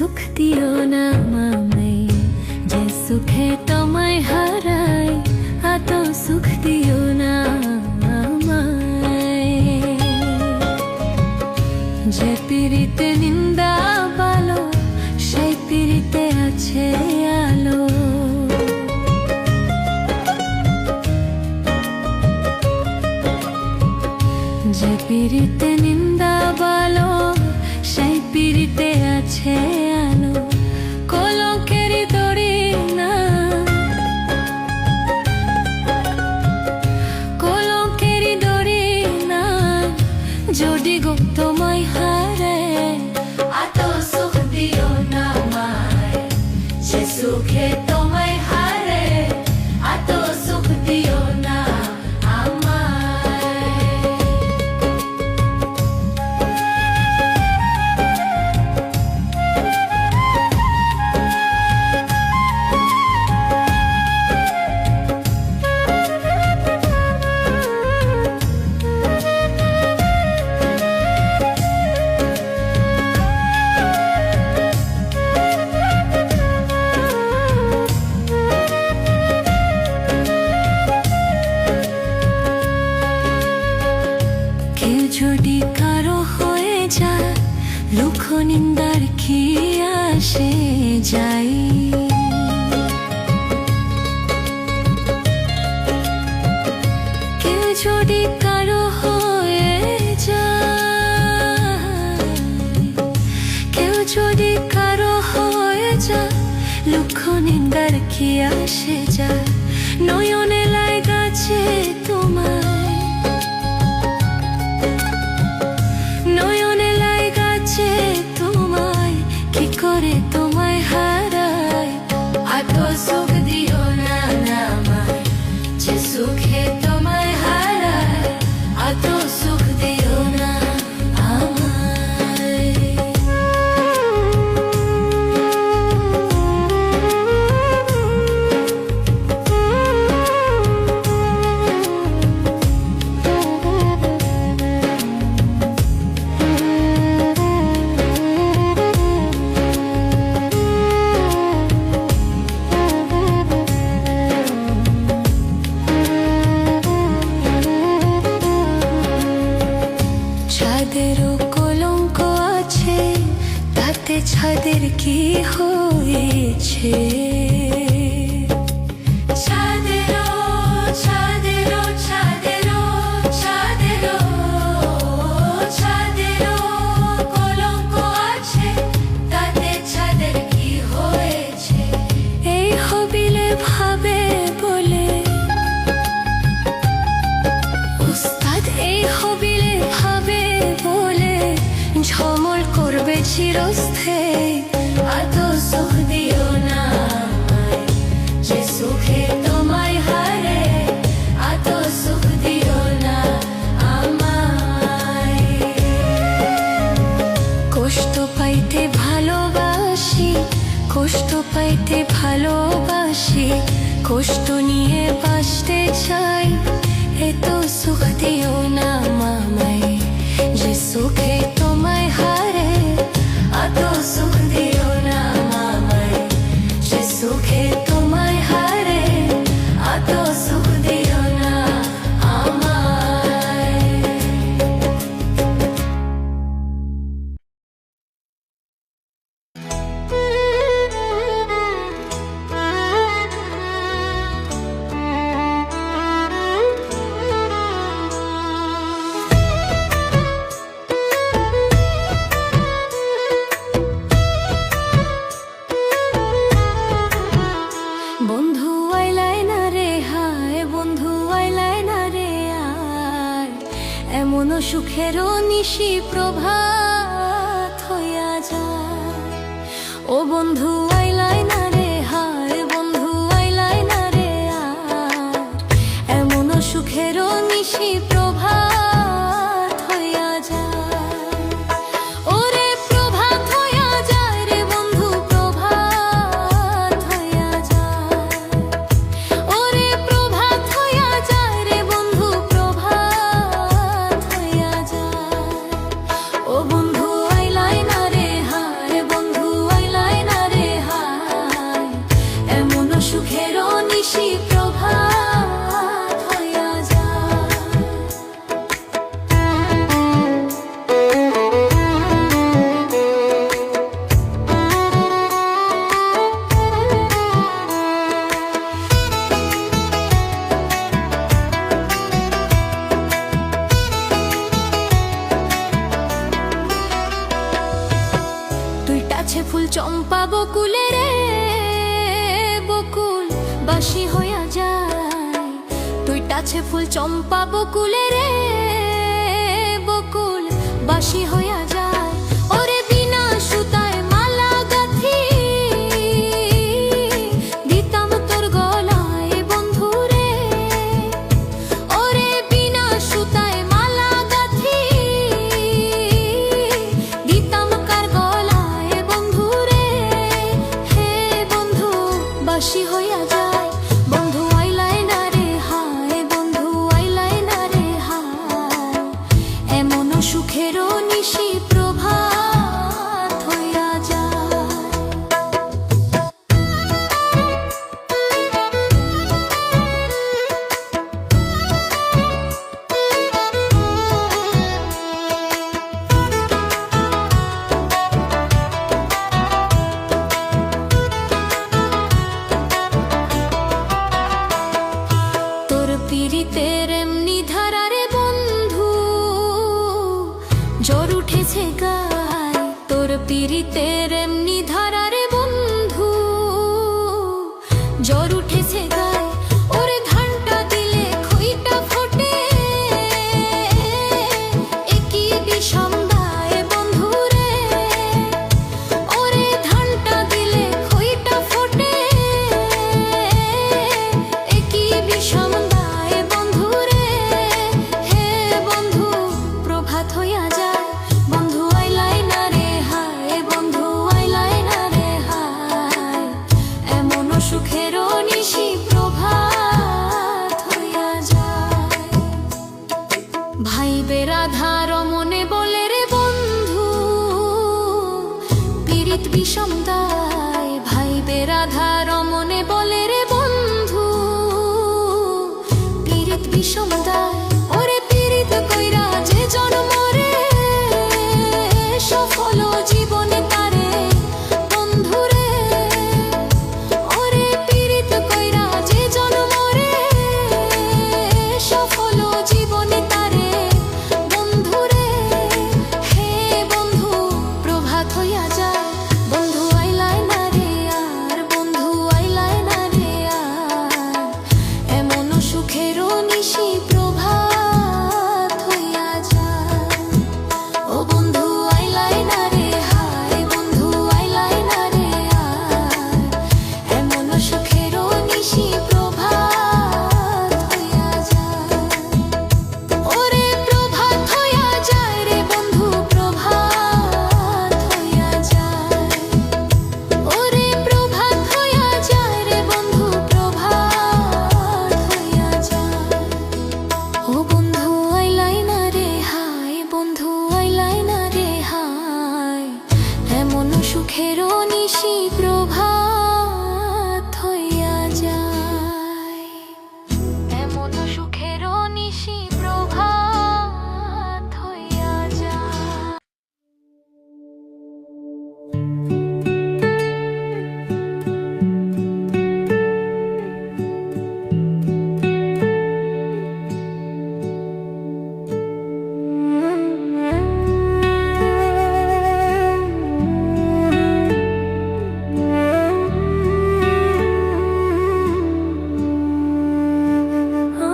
সুখ দিও না মামাই, যে সুখে তোমায় হারাই এত সুখ দিও না আমায়। যে পিরিতে নিন্দা ভালো সেই পিরিতে আছে আলো, যে পিরিতে নিন্দা ভালো সেই পিরিতে আছে আলো। কলঙ্কেরই দড়ি না, কলঙ্কেরই দড়ি না, যদি গো তোমায় হারে এত সুখ দিও না আমায়, যে সুখে তোমায় হারে এত সুখ দিও না আমায়। কেউ যদি কারো হয়ে যায় লক্ষ নিন্দার কি আসে যাই, কেউ যদি কারো হয়ে যায়, কেউ যদি কারো হয়ে যায় লক্ষ নিন্দার কি আসে যায়। নয়নে লাগাছে তোমায়, নয়নে লাগাছে তোমায়, কি করে তোমায় হারাই এত সুখ দিও না আমায়, যে সুখে তোমায় হারাই এত সুখ দিও না আমায়। ছাদেরও কলঙ্ক আছে, তাতে ছাদের কি হয়েছে? ছাদেরও ছাদেরও ছাদেরও ছাদেরও ছাদেরও কলঙ্ক আছে, তাতে ছাদের কি হয়েছে? এই হবিলে ভাবে বলে উস্তাদ, এই হবিলে ভাবে বলে ঝমল করবে চিরস্থায়ী এত সুখ দিও না আমায়, যে সুখে তোমায় হারে এত সুখ দিও না আমায়। কষ্ট পাইতে ভালোবাসি, কষ্ট পাইতে ভালোবাসি, কষ্ট নিয়ে বাঁচতে চাই এত সুখ দিও না মামাই, যে সুখে তোমায় হারে এত সুখ দিও না মামাই, যে সুখে তোমায় হারে এত সুখ দিও না আমায়। বন্ধু আইলাই না রে হায়, বন্ধু আইলাই না রে আয়, এমন সুখেরও নিশি প্রভাত হইয়া যায়। ও বন্ধু আইলাই না রে হায়, বন্ধু আইলাই না রে আয়, এমন সুখেরও নিশি প্রভাত হইয়া যায়। ওরে প্রভাত হইয়া যায় রে বন্ধু, প্রভাত হইয়া যায়। ওরে প্রভাত হইয়া যায় রে বন্ধু, প্রভাত হইয়া যায়। ও বন্ধু আইলাই না রে হায়, বন্ধু আইলাই চম্পা বকুলে রে বকুল বাসি হইয়া যায়। দুইটাছে ফুল চম্পা বকুলে রে বকুল বাসি হইয়া যায়। ওরে বিনা সুতায় মালা গাঁথি দিতাম তোর গলায় বন্ধু রে। ওরে বিনা সুতায় মালা গাঁথি দিতাম কার গলায় বন্ধু রে। হে বন্ধু বাসি হইয়া যায়। বন্ধু আইলাই না রে হায়, বন্ধু আইলাই না রে হায়। এমন সুখেরও নিশি প্রভাত হইয়া যায়। তোর পিরিতের এমনি ধারা রে বন্ধু জ্বর উঠেছে গায়। তোর পিরিতের এমনি ধারা রে বন্ধু জ্বর উঠেছে গায়। ওরে ধানটা দিলে খইটা ফোটে একই বিষম দায় বন্ধু রে। ওরে ধানটা দিলে খইটা ফোটে একই বিষম দায় বন্ধু রে। হে বন্ধু প্রভাত হইয়া যায়। বন্ধু আইলাই না রে হায়, বন্ধু আইলাই না রে হায়। এমন সুখেরও নিশি প্রভাত হইয়া যায়। ভাই বেরাধা রমনে বলে রে বন্ধু পীড়িত বিষম দায়। ভাই বেরাধা রমনে বলে রে বন্ধু পীড়িত বিষম দায়। ওরে পীড়িত কইরা যে জন্ম রে সফল জীবনে তারে বন্ধু রে। ওরে পীড়িত কইরা যে জন্ম রে সফল জীবনে তারে বন্ধু রে। হে বন্ধু প্রভাত হইয়া যায়। বন্ধু আইলাই না রে আর, বন্ধু আইলাই না রে আর। এমন সুখেরও নিশি প্রভাত হইয়া যায়। ও বন্ধু আইলাই না রে হায়, বন্ধু আইলাই না রে আর। এমন সুখেরও নিশি প্রভাত হইয়া যায়। ওরে প্রভাত হইয়া যায় রে বন্ধু, প্রভাত হইয়া যায়। ওরে প্রভাত হইয়া যায় রে বন্ধু, প্রভাত হইয়া যায়। ও বন্ধু আইলাই না রে হায়, বন্ধু আইলাই না রে হায়। এমন সুখেরও নিশি প্রভাত হইয়া যায়। এমন সুখেরও নিশি প্রভাত হইয়া যায়।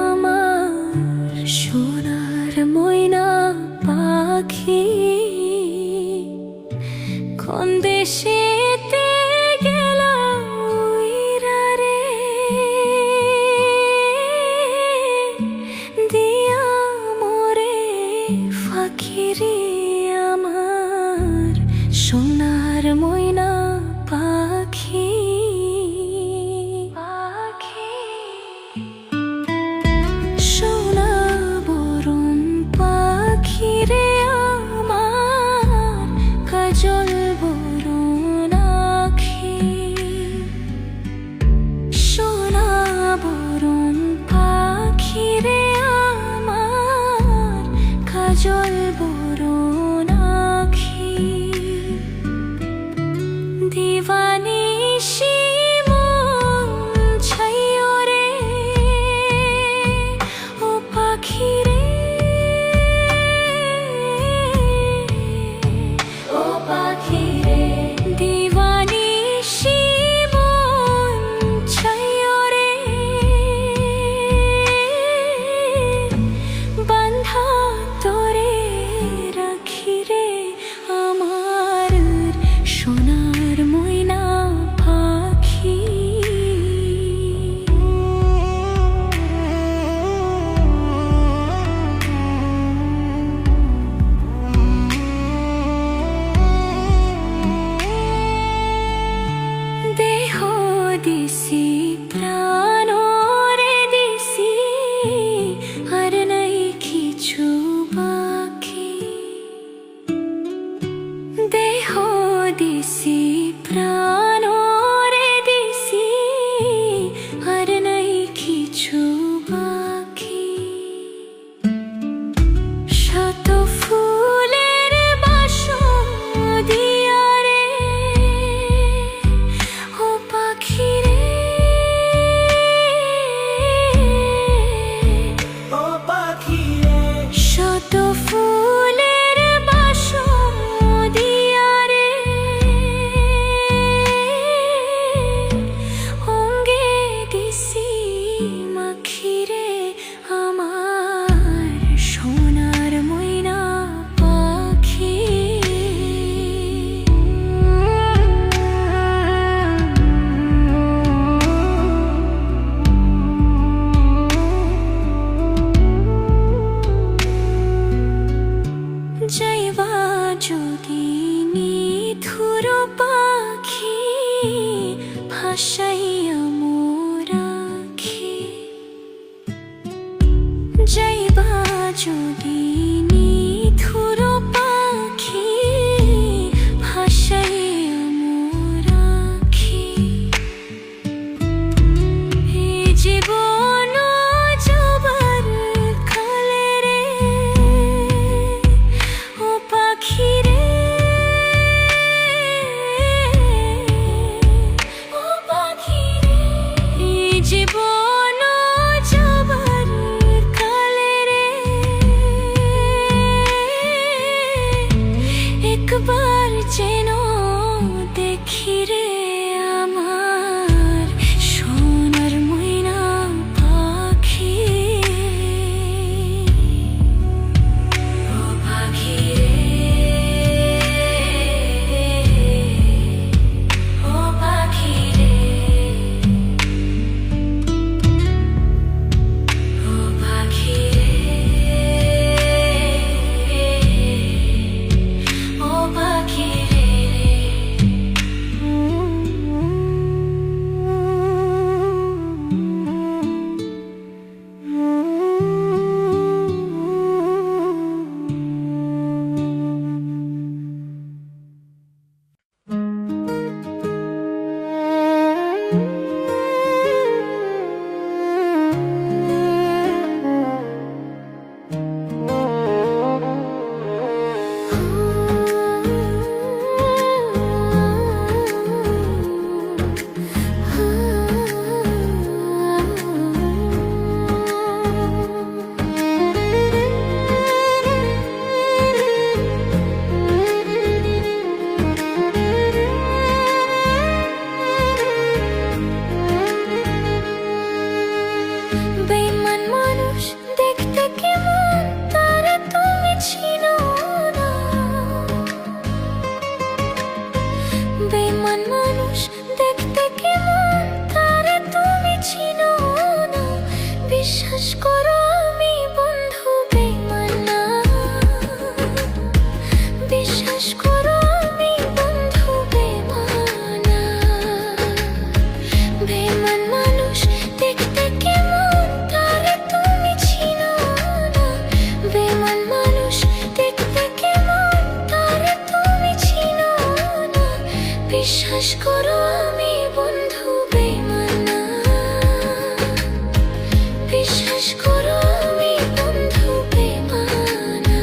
আমার সোনার ময়না পাখি কোন দেশেতে গেল উইরা রে। দিয়া মোরে ফাঁকি রে আমার সোনার ময়না পাখি। সোনা বরণ পাখি রে আমার কাজল বরণ আখি। সোনা বরণ পাখি রে আমার কাজল বরণ আখি। দিবানিশি মন ছাইও রে ও পাখি রে। ও পাখি রে দিবা বিশ্বাস করো আমি বন্ধু বেঈমান না, বিশ্বাস করো আমি বন্ধু বেঈমান না।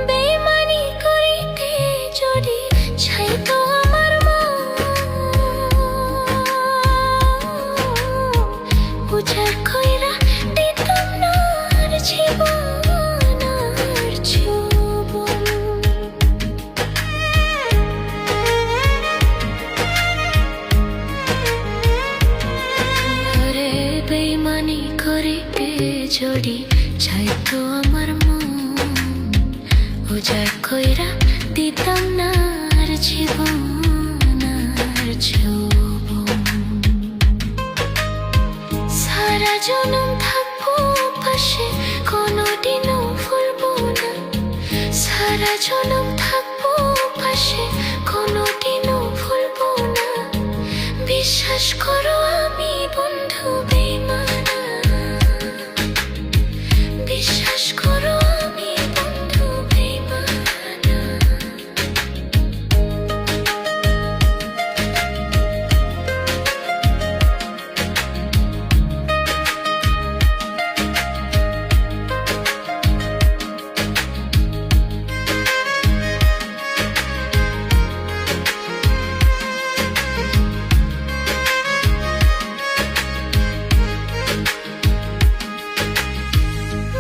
বেঈমানি করিতে যদি চাইতো আমার মন, উজাড় কইরা দিতাম না আর জীবন আর যৌবন। ওরে বেঈমানি করিতে যদি চাইতো আমার মন, উজাড় কইরা দিতাম না আর জীবন আর যৌবন। সারা জনম থাকবো পাশে, কোনোদিনও ভুলবো না। সারা জনম থাকবো পাশে, কোনোদিনও ভুলবো না। বিশ্বাস করো আমি বন্ধু বেঈমান না, বিশ্বাস করো আমি বন্ধু বেঈমান না।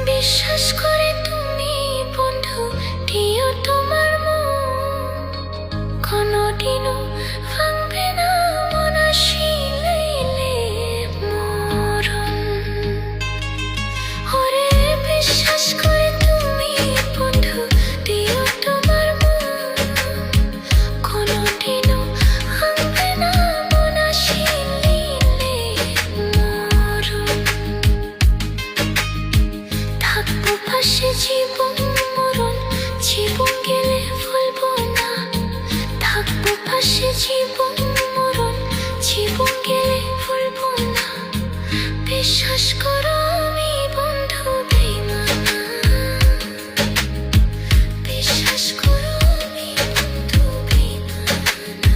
বিশ্বাস করে তুমি বন্ধু দিও তোমার মন, কোনোদিনও ভাঙবে না মন আসিলে মরণ। ওরে বিশ্বাস করে তুমি বন্ধু দিও তোমার মন, কোনোদিনও ভাঙবে না মন আসিলে মরণ। থাকবো পাশে জীবন মরণ, জীবন গেলে ভুলবো না। থাকবো পাশে জীবন মরণ, জীবন গেলে ভুলবো না। বিশ্বাস করো আমি বন্ধু বেঈমান না, বিশ্বাস করো আমি বন্ধু বেঈমান না।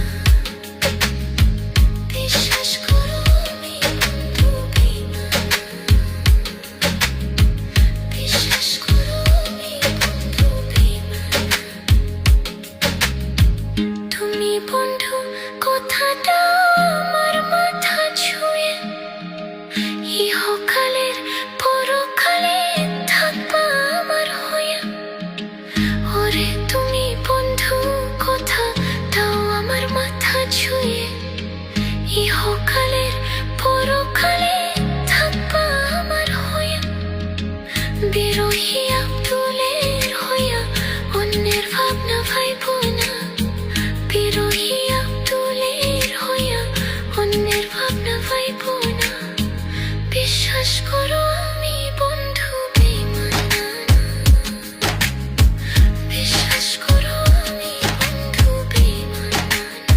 বিশ্বাস করো আমি বন্ধু বেঈমান না, বিশ্বাস করো আমি বন্ধু বেঈমান না। তুমি বন্ধু কথাটা আমার মাথা ছুঁয়ে, ইহকালের পরকালে থাকবা আমার হইয়া। ওরে তুমি বন্ধু কথাটাও আমার মাথা ছুঁয়ে, ইহকালের পরকালে থাকবা আমার হইয়া। বিরোহী আব্দুলের হইয়া অন্যের ভাবনা ভাইবো না। বিরোহী আব্দুলের হইয়া অন্যের ভাবনা ভাইবো না। বিশ্বাস করো আমি বন্ধু বেঈমান না, বিশ্বাস করো আমি বন্ধু বেঈমান না।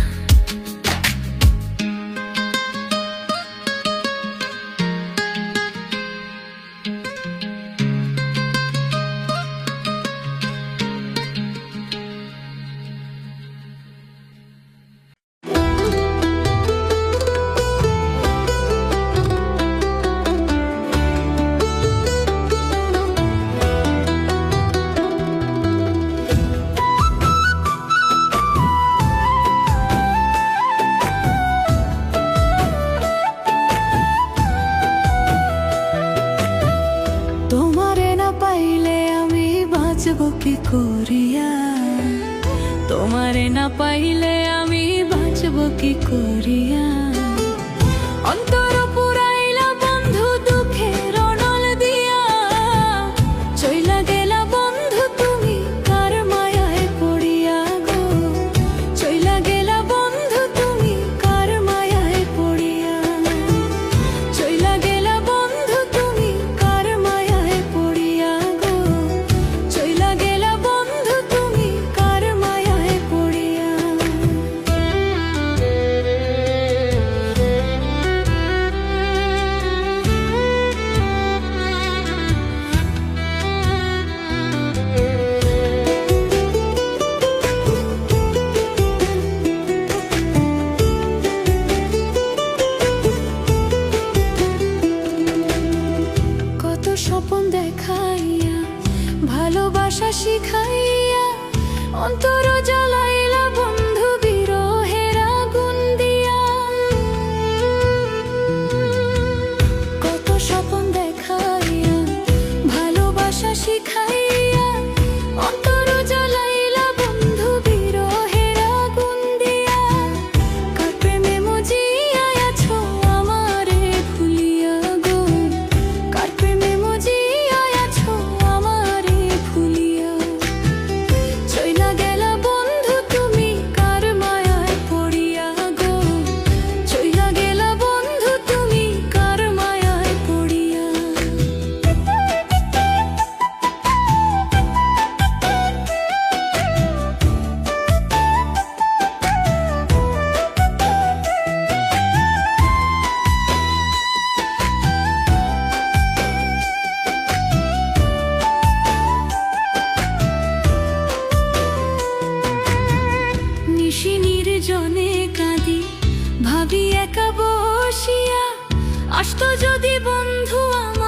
বাঁচব কি করিয়া, তোমারে না পাইলে আমি বাঁচব কি করিয়া। অন্তর পুরাইলা বন্ধু দুঃখের অনল দিয়া, চইলা গেলা বন্ধু তুমি কার মায়ায় পড়িয়া গো। চইলা গেলা বন্ধু তুমি কার মায়ায় পড়িয়া, চইলা গেলা বন্ধু শিখাইয়া অন্তর জ্বালাইলা বন্ধু বিরহের আগুন দিয়া। কত স্বপ্ন দেখাইয়া ভালোবাসা শিখাইয়া অন্তর জ্বালাইলা বন্ধু বিরহের আগুন দিয়া। কার প্রেমে মজিয়া আছো আমারে ভুলিয়া গো, কার প্রেমে মজিয়া আছো আমারে ভুলিয়া। চইলা গেলা বন্ধু তুমি কার মায়ায় পড়িয়া গো, চইলা গেলা বন্ধু তুমি কার মায়ায় পড়িয়া। নিশি নির্জনে কাঁদি ভাবি একা বসিয়া, আসতো যদি বন্ধু আমার